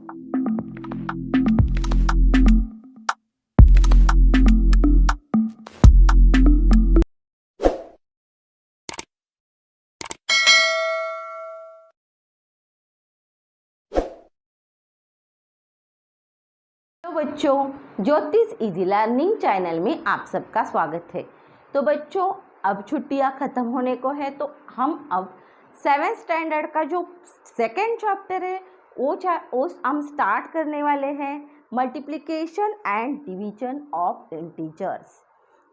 तो बच्चों, ज्योतिष इजी लर्निंग चैनल में आप सबका स्वागत है। तो बच्चों, अब छुट्टियां खत्म होने को है, तो हम अब 7th स्टैंडर्ड का जो सेकेंड चैप्टर है वो हम स्टार्ट करने वाले हैं, multiplication and division of integers.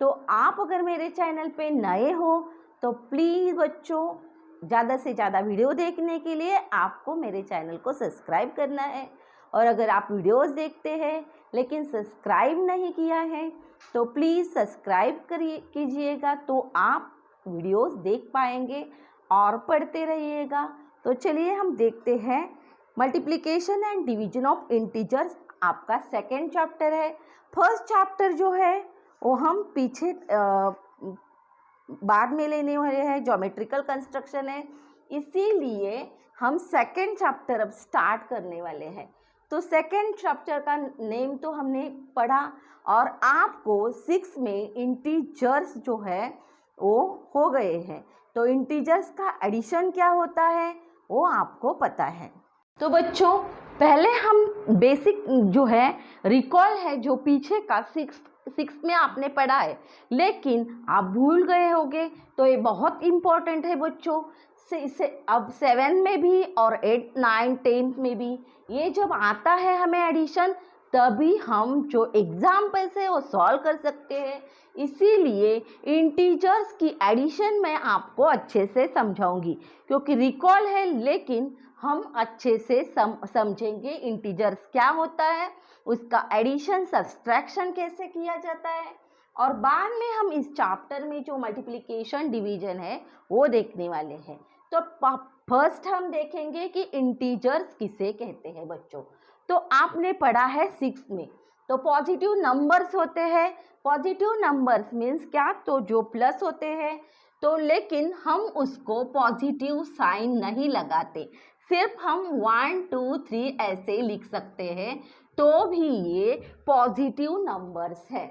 तो आप अगर मेरे चैनल पे नए हो तो प्लीज़ बच्चों, ज़्यादा से ज़्यादा वीडियो देखने के लिए आपको मेरे चैनल को सब्सक्राइब करना है। और अगर आप वीडियोस देखते हैं लेकिन सब्सक्राइब नहीं किया है तो प्लीज़ सब्सक्राइब कीजिएगा, तो आप वीडियोस देख पाएंगे और पढ़ते रहिएगा। तो चलिए हम देखते हैं multiplication and division of integers, आपका सेकेंड चैप्टर है। फर्स्ट चैप्टर जो है वो हम पीछे बाद में लेने वाले हैं, ज्योमेट्रिकल कंस्ट्रक्शन है, इसीलिए हम सेकेंड चैप्टर अब स्टार्ट करने वाले हैं। तो सेकेंड चैप्टर का नेम तो हमने पढ़ा और आपको 6 में इंटीजर्स जो है वो हो गए हैं। तो इंटीजर्स का एडिशन क्या होता है वो आपको पता है। तो बच्चों, पहले हम बेसिक जो है रिकॉल है, जो पीछे का 6 में आपने पढ़ा है लेकिन आप भूल गए होंगे, तो ये बहुत इम्पोर्टेंट है बच्चों। से अब 7 में भी और 8, 9, 10 में भी ये जब आता है हमें एडिशन, तभी हम जो एग्जाम्पल्स है वो सॉल्व कर सकते हैं। इसीलिए इंटीजर्स की एडिशन मैं आपको अच्छे से समझाऊंगी, क्योंकि रिकॉल है लेकिन हम अच्छे से समझेंगे इंटीजर्स क्या होता है, उसका एडिशन सब्सट्रैक्शन कैसे किया जाता है, और बाद में हम इस चैप्टर में जो मल्टीप्लिकेशन डिवीजन है वो देखने वाले हैं। तो फर्स्ट हम देखेंगे कि इंटीजर्स किसे कहते हैं बच्चों। तो आपने पढ़ा है 6 में, तो पॉजिटिव नंबर्स होते हैं। पॉजिटिव नंबर्स मीन्स क्या, तो जो प्लस होते हैं, तो लेकिन हम उसको पॉजिटिव साइन नहीं लगाते, सिर्फ हम 1, 2, 3 ऐसे लिख सकते हैं, तो भी ये पॉजिटिव नंबर्स है।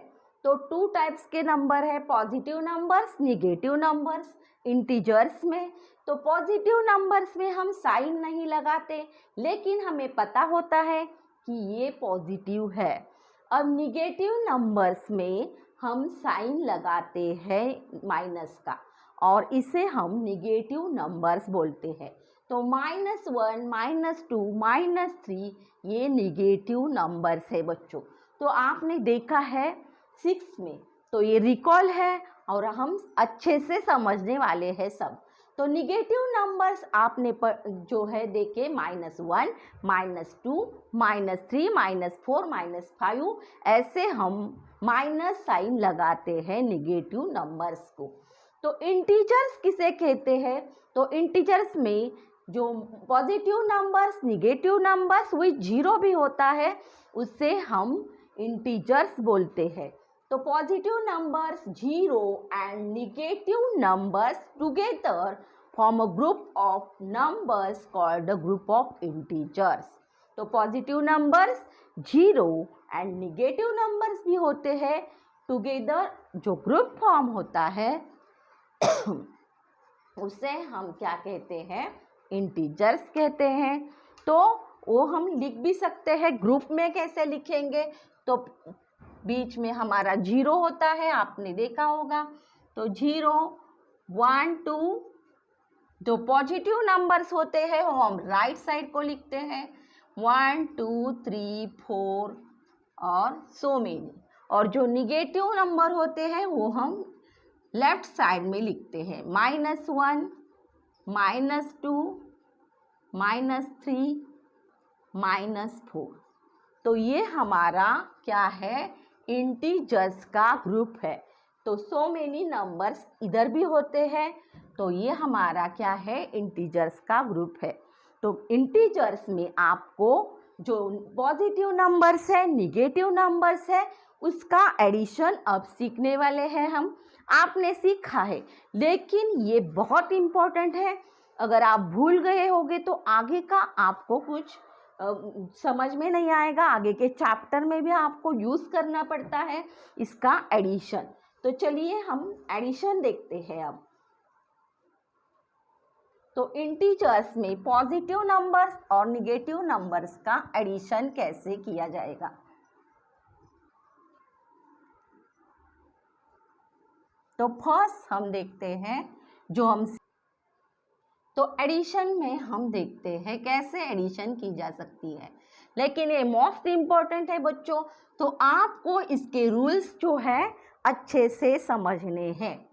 तो 2 टाइप्स के नंबर है, positive numbers, negative numbers integers में। तो पॉजिटिव नंबर्स में हम साइन नहीं लगाते, लेकिन हमें पता होता है कि ये पॉजिटिव है। अब निगेटिव नंबर्स में हम साइन लगाते हैं माइनस का, और इसे हम निगेटिव नंबर्स बोलते हैं। तो -1, -2, -3 ये निगेटिव नंबर्स है बच्चों। तो आपने देखा है 6 में, तो ये रिकॉल है और हम अच्छे से समझने वाले हैं सब। तो निगेटिव नंबर्स आपने जो है देखे -1, -2, -3, -4, -5, ऐसे हम माइनस साइन लगाते हैं निगेटिव नंबर्स को। तो इंटीजर्स किसे कहते हैं, तो इंटीजर्स में जो positive numbers, negative numbers with 0 भी होता है, उससे हम इंटीजर्स बोलते हैं। तो positive numbers 0 and negative numbers together form a group of numbers called a group of integers. तो positive numbers 0 and negative numbers भी होते हैं, टुगेदर जो ग्रुप फॉर्म होता है उसे हम क्या कहते हैं, इंटीजर्स कहते हैं। तो वो हम लिख भी सकते हैं, ग्रुप में कैसे लिखेंगे, तो बीच में हमारा 0 होता है, आपने देखा होगा। तो 0, 1, 2 जो पॉजिटिव नंबर्स होते हैं वो हम राइट साइड को लिखते हैं, 1, 2, 3, 4 और सो मेनी। और जो निगेटिव नंबर होते हैं वो हम लेफ्ट साइड में लिखते हैं, -1, -2, -3, -4। तो ये हमारा क्या है, इंटीजर्स का ग्रुप है। तो सो मेनी नंबर्स इधर भी होते हैं, तो ये हमारा क्या है, इंटीजर्स का ग्रुप है। तो इंटीजर्स में आपको जो पॉजिटिव नंबर्स है, निगेटिव नंबर्स है, उसका एडिशन अब सीखने वाले हैं हम। आपने सीखा है, लेकिन ये बहुत इम्पोर्टेंट है। अगर आप भूल गए होंगे तो आगे का आपको कुछ समझ में नहीं आएगा, आगे के चैप्टर में भी आपको यूज़ करना पड़ता है इसका एडिशन। तो चलिए हम एडिशन देखते हैं अब। तो इंटीजर्स में पॉजिटिव नंबर्स और निगेटिव नंबर्स का एडिशन कैसे किया जाएगा। तो फर्स्ट हम देखते हैं तो एडिशन में हम देखते हैं कैसे एडिशन की जा सकती है, लेकिन ये मोस्ट इम्पॉर्टेंट है बच्चों, तो आपको इसके रूल्स जो है अच्छे से समझने हैं।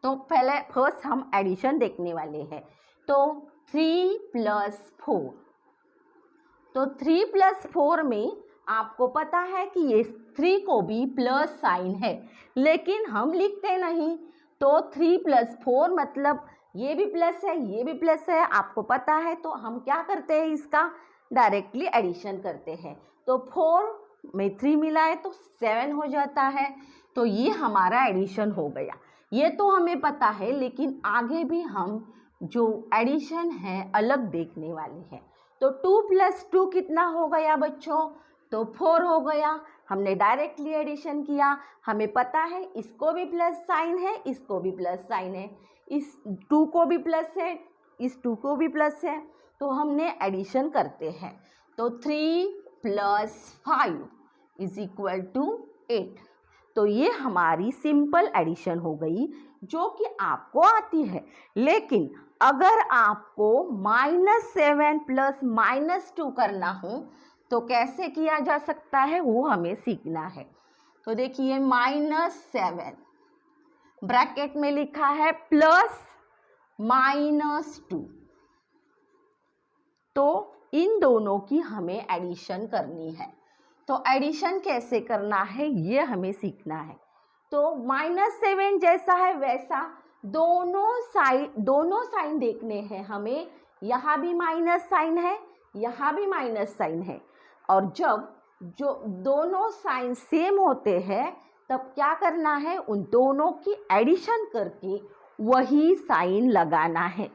तो पहले फर्स्ट हम एडिशन देखने वाले हैं। तो 3 + 4, तो 3 + 4 में आपको पता है कि ये 3 को भी प्लस साइन है, लेकिन हम लिखते नहीं। तो 3 + 4 मतलब ये भी प्लस है, ये भी प्लस है, आपको पता है। तो हम क्या करते हैं, इसका डायरेक्टली एडिशन करते हैं। तो 4 में 3 मिलाए तो 7 हो जाता है। तो ये हमारा एडिशन हो गया, ये तो हमें पता है, लेकिन आगे भी हम जो एडिशन है अलग देखने वाले हैं। तो 2 + 2 कितना हो गया बच्चों, तो 4 हो गया। हमने डायरेक्टली एडिशन किया, हमें पता है इसको भी प्लस साइन है, इसको भी प्लस साइन है, इस 2 को भी प्लस है, इस 2 को भी प्लस है, तो हमने एडिशन करते हैं। तो 3 + 5 = 8। तो ये हमारी सिंपल एडिशन हो गई, जो कि आपको आती है। लेकिन अगर आपको -7 + -2 करना हो तो कैसे किया जा सकता है, वो हमें सीखना है। तो देखिए -7 ब्रैकेट में लिखा है +-2, तो इन दोनों की हमें एडिशन करनी है। तो एडिशन कैसे करना है ये हमें सीखना है। तो -7 जैसा है वैसा दोनों साइन देखने हैं हमें। यहाँ भी माइनस साइन है, यहाँ भी माइनस साइन है, और जब जो दोनों साइन सेम होते हैं तब क्या करना है, उन दोनों की एडिशन करके वही साइन लगाना है।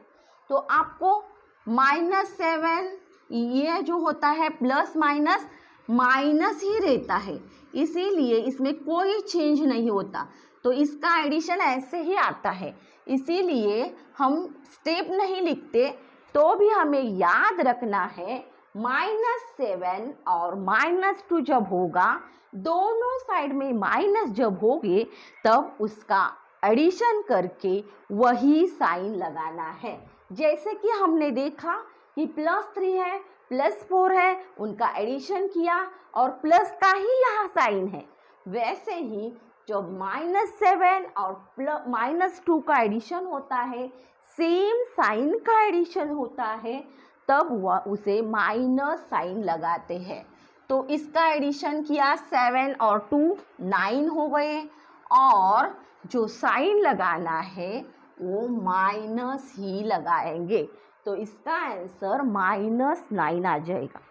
तो आपको -7 ये जो होता है प्लस माइनस माइनस ही रहता है, इसीलिए इसमें कोई चेंज नहीं होता। तो इसका एडिशन ऐसे ही आता है, इसीलिए हम स्टेप नहीं लिखते। तो भी हमें याद रखना है -7 और -2 जब होगा, दोनों साइड में माइनस जब होंगे तब उसका एडिशन करके वही साइन लगाना है। जैसे कि हमने देखा कि +3 है, +4 है, उनका एडिशन किया और प्लस का ही यहाँ साइन है। वैसे ही जब -7 और -2 का एडिशन होता है, सेम साइन का एडिशन होता है, तब वह उसे माइनस साइन लगाते हैं। तो इसका एडिशन किया 7 और 2 9 हो गए, और जो साइन लगाना है वो माइनस ही लगाएंगे। तो इसका आंसर -9 आ जाएगा।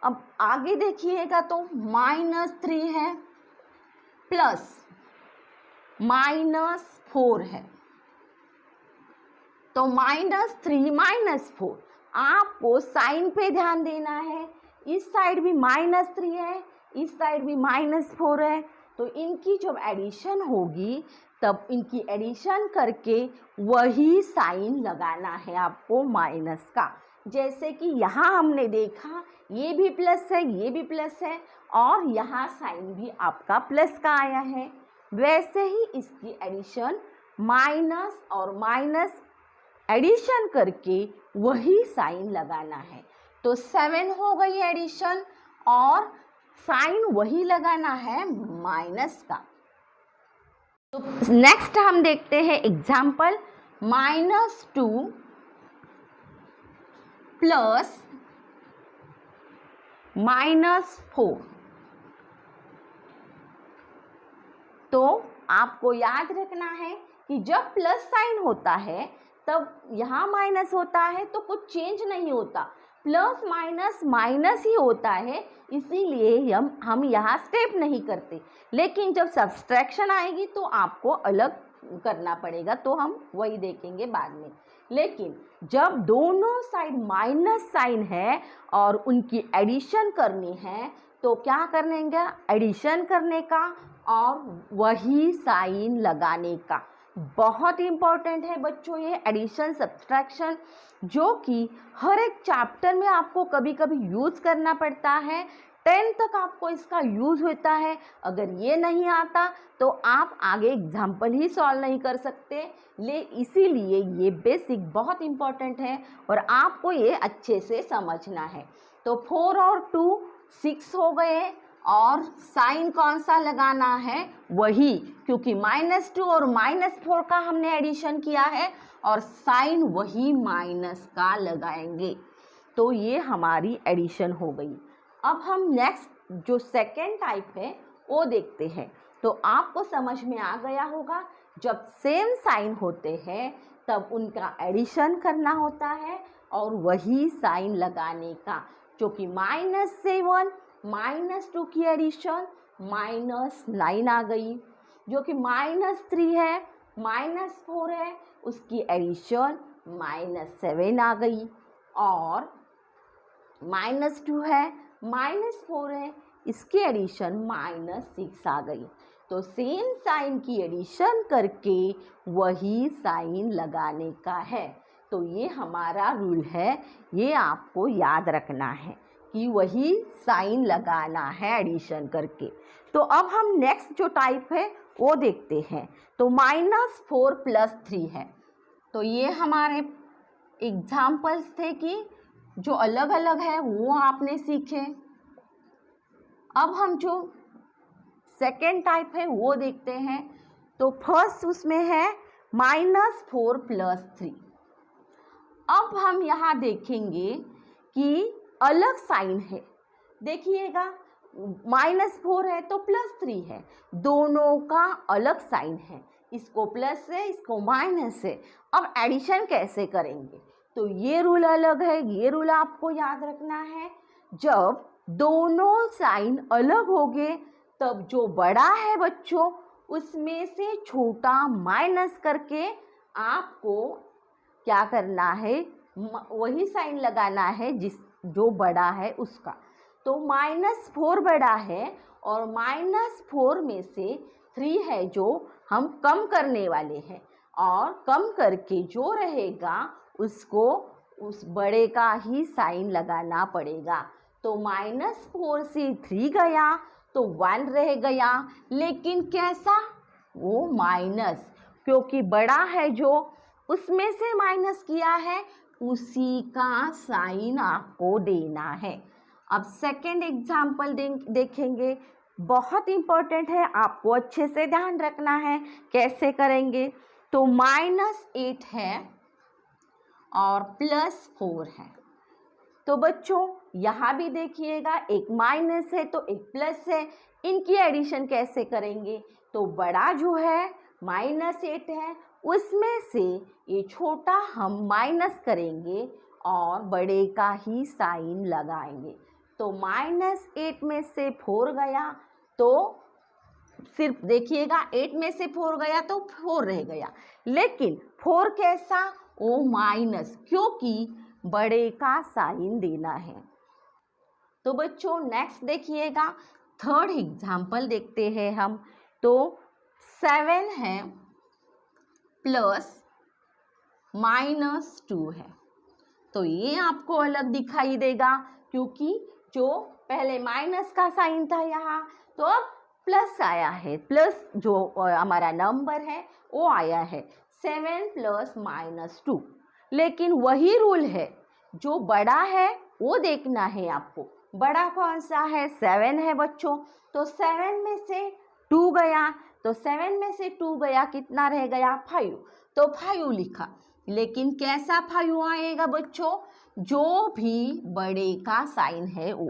अब आगे देखिएगा तो -3 है प्लस -4 है, तो -3 -4 आपको साइन पे ध्यान देना है। इस साइड भी -3 है, इस साइड भी -4 है, तो इनकी जब एडिशन होगी तब इनकी एडिशन करके वही साइन लगाना है आपको माइनस का। जैसे कि यहाँ हमने देखा ये भी प्लस है, ये भी प्लस है, और यहाँ साइन भी आपका प्लस का आया है। वैसे ही इसकी एडिशन माइनस और माइनस एडिशन करके वही साइन लगाना है। तो 7 हो गई एडिशन, और साइन वही लगाना है माइनस का। तो नेक्स्ट हम देखते हैं एग्जाम्पल -2 प्लस -4। तो आपको याद रखना है कि जब प्लस साइन होता है तब यहाँ माइनस होता है, तो कुछ चेंज नहीं होता, प्लस माइनस माइनस ही होता है, इसीलिए हम यहाँ स्टेप नहीं करते। लेकिन जब सब्सट्रैक्शन आएगी तो आपको अलग करना पड़ेगा, तो हम वही देखेंगे बाद में। लेकिन जब दोनों साइड माइनस साइन है और उनकी एडिशन करनी है तो क्या करेंगे, एडिशन करने का और वही साइन लगाने का। बहुत इम्पॉर्टेंट है बच्चों ये एडिशन सब्सट्रैक्शन, जो कि हर एक चैप्टर में आपको कभी कभी यूज़ करना पड़ता है। 10 तक आपको इसका यूज़ होता है। अगर ये नहीं आता तो आप आगे एग्जाम्पल ही सॉल्व नहीं कर सकते। इसीलिए ये बेसिक बहुत इम्पॉर्टेंट है और आपको ये अच्छे से समझना है। तो 4 और 2 6 हो गए और साइन कौन सा लगाना है, वही, क्योंकि -2 और -4 का हमने एडिशन किया है और साइन वही माइनस का लगाएंगे। तो ये हमारी एडिशन हो गई। अब हम नेक्स्ट जो सेकेंड टाइप है वो देखते हैं। तो आपको समझ में आ गया होगा, जब सेम साइन होते हैं तब उनका एडिशन करना होता है और वही साइन लगाने का, जो कि -7 -2 की एडिशन -9 आ गई, जो कि -3 है -4 है उसकी एडिशन -7 आ गई, और -2 है -4 है इसकी एडिशन -6 आ गई। तो सेम साइन की एडिशन करके वही साइन लगाने का है। तो ये हमारा रूल है, ये आपको याद रखना है कि वही साइन लगाना है एडिशन करके। तो अब हम नेक्स्ट जो टाइप है वो देखते हैं। तो -4 + 3 है। तो ये हमारे एग्जाम्पल्स थे कि जो अलग अलग है वो आपने सीखे। अब हम जो सेकेंड टाइप है वो देखते हैं। तो फर्स्ट उसमें है -4 + 3। अब हम यहाँ देखेंगे कि अलग साइन है। देखिएगा, -4 है तो +3 है, दोनों का अलग साइन है, इसको प्लस है इसको माइनस है। अब एडिशन कैसे करेंगे, तो ये रूल अलग है, ये रूल आपको याद रखना है। जब दोनों साइन अलग होंगे तब जो बड़ा है बच्चों उसमें से छोटा माइनस करके आपको क्या करना है, वही साइन लगाना है जो बड़ा है उसका। तो -4 बड़ा है और -4 में से 3 है जो हम कम करने वाले हैं, और कम करके जो रहेगा उसको उस बड़े का ही साइन लगाना पड़ेगा। तो -4 से 3 गया तो 1 रह गया, लेकिन कैसा, वो माइनस, क्योंकि बड़ा है जो उसमें से माइनस किया है उसी का साइन आपको देना है। अब सेकेंड एग्जाम्पल देखेंगे, बहुत इम्पोर्टेंट है, आपको अच्छे से ध्यान रखना है कैसे करेंगे। तो -8 है और +4 है। तो बच्चों यहाँ भी देखिएगा, एक माइनस है तो एक प्लस है, इनकी एडिशन कैसे करेंगे। तो बड़ा जो है -8 है, उसमें से ये छोटा हम माइनस करेंगे और बड़े का ही साइन लगाएंगे। तो -8 में से 4 गया तो सिर्फ देखिएगा 8 में से 4 गया तो 4 रह गया, लेकिन 4 कैसा, वो माइनस, क्योंकि बड़े का साइन देना है। तो बच्चों नेक्स्ट देखिएगा, थर्ड एग्जाम्पल देखते हैं हम। तो 7 है प्लस -2 है। तो ये आपको अलग दिखाई देगा, क्योंकि जो पहले माइनस का साइन था यहाँ, तो अब प्लस आया है, प्लस जो हमारा नंबर है वो आया है 7 + -2। लेकिन वही रूल है, जो बड़ा है वो देखना है आपको। बड़ा कौन सा है, 7 है बच्चों। तो 7 में से 2 गया, तो 7 में से 2 गया, कितना रह गया, 5। तो 5 लिखा, लेकिन कैसा 5 आएगा बच्चों, जो भी बड़े का साइन है वो।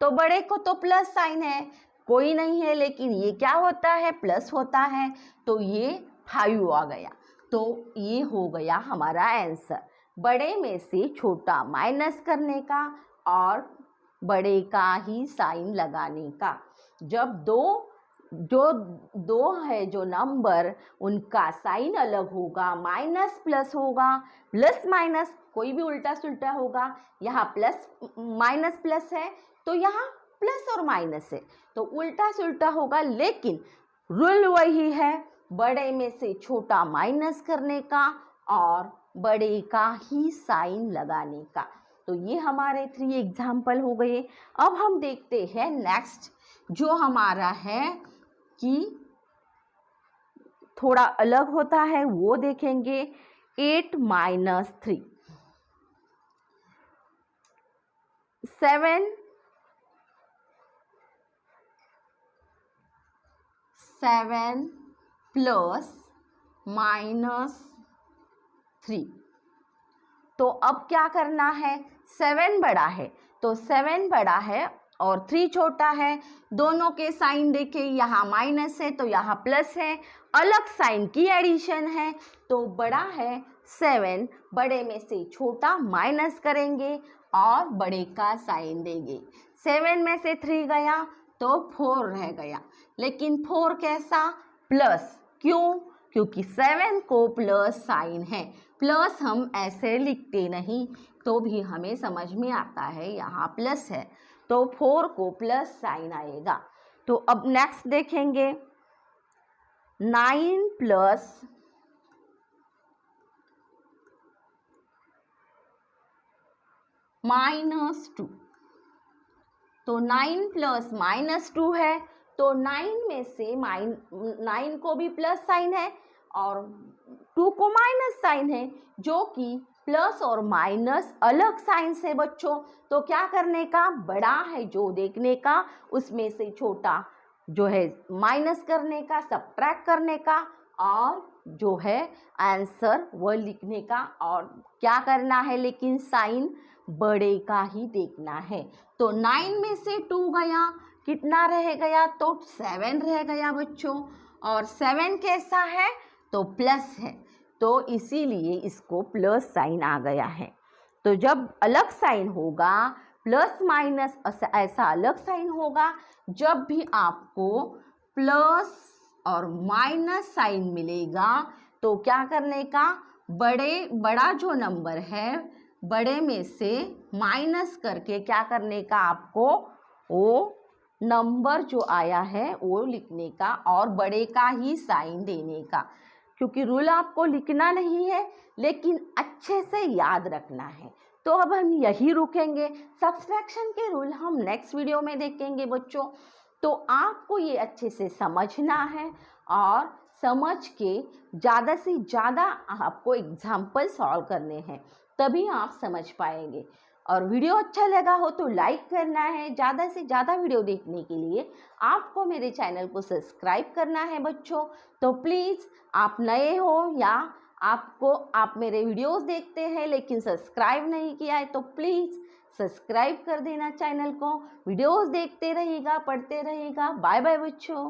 तो बड़े को तो प्लस साइन है, कोई नहीं है, लेकिन ये क्या होता है, प्लस होता है, तो ये 5 आ गया। तो ये हो गया हमारा आंसर, बड़े में से छोटा माइनस करने का और बड़े का ही साइन लगाने का। जब दो जो दो है जो नंबर उनका साइन अलग होगा, माइनस प्लस होगा, प्लस माइनस कोई भी उल्टा सुल्टा होगा। यहाँ प्लस माइनस प्लस है तो यहाँ प्लस और माइनस है तो उल्टा सुल्टा होगा, लेकिन रूल वही है, बड़े में से छोटा माइनस करने का और बड़े का ही साइन लगाने का। तो ये हमारे 3 एग्जाम्पल हो गए। अब हम देखते हैं नेक्स्ट, जो हमारा है कि थोड़ा अलग होता है, वो देखेंगे। 8 माइनस 3, 7 प्लस माइनस 3। तो अब क्या करना है, 7 बड़ा है तो 7 बड़ा है और 3 छोटा है। दोनों के साइन देखें, यहाँ माइनस है तो यहाँ प्लस है, अलग साइन की एडिशन है। तो बड़ा है 7, बड़े में से छोटा माइनस करेंगे और बड़े का साइन देंगे। 7 में से 3 गया तो 4 रह गया, लेकिन 4 कैसा, प्लस। क्यों? क्योंकि 7 को प्लस साइन है। प्लस हम ऐसे लिखते नहीं तो भी हमें समझ में आता है यहाँ प्लस है, तो 4 को प्लस साइन आएगा। तो अब नेक्स्ट देखेंगे, 9 प्लस माइनस 2। तो 9 प्लस माइनस 2 है तो 9 में से 9 को भी प्लस साइन है और 2 को माइनस साइन है, जो कि प्लस और माइनस अलग साइन से बच्चों। तो क्या करने का, बड़ा है जो देखने का, उसमें से छोटा जो है माइनस करने का, सब्ट्रैक्ट करने का, और जो है आंसर वो लिखने का। और क्या करना है, लेकिन साइन बड़े का ही देखना है। तो 9 में से 2 गया, कितना रह गया, तो 7 रह गया बच्चों। और 7 कैसा है, तो प्लस है, तो इसीलिए इसको प्लस साइन आ गया है। तो जब अलग साइन होगा, प्लस माइनस ऐसा अलग साइन होगा, जब भी आपको प्लस और माइनस साइन मिलेगा तो क्या करने का, बड़ा जो नंबर है बड़े में से माइनस करके क्या करने का, आपको वो नंबर जो आया है वो लिखने का और बड़े का ही साइन देने का। क्योंकि रूल आपको लिखना नहीं है, लेकिन अच्छे से याद रखना है। तो अब हम यही रुकेंगे, सब्सट्रैक्शन के रूल हम नेक्स्ट वीडियो में देखेंगे बच्चों। तो आपको ये अच्छे से समझना है और समझ के ज़्यादा से ज़्यादा आपको एग्जाम्पल सॉल्व करने हैं, तभी आप समझ पाएंगे। और वीडियो अच्छा लगा हो तो लाइक करना है। ज़्यादा से ज़्यादा वीडियो देखने के लिए आपको मेरे चैनल को सब्सक्राइब करना है बच्चों। तो प्लीज़, आप नए हो या आप मेरे वीडियोस देखते हैं लेकिन सब्सक्राइब नहीं किया है, तो प्लीज़ सब्सक्राइब कर देना चैनल को। वीडियोस देखते रहिएगा, पढ़ते रहिएगा। बाय बाय बच्चों।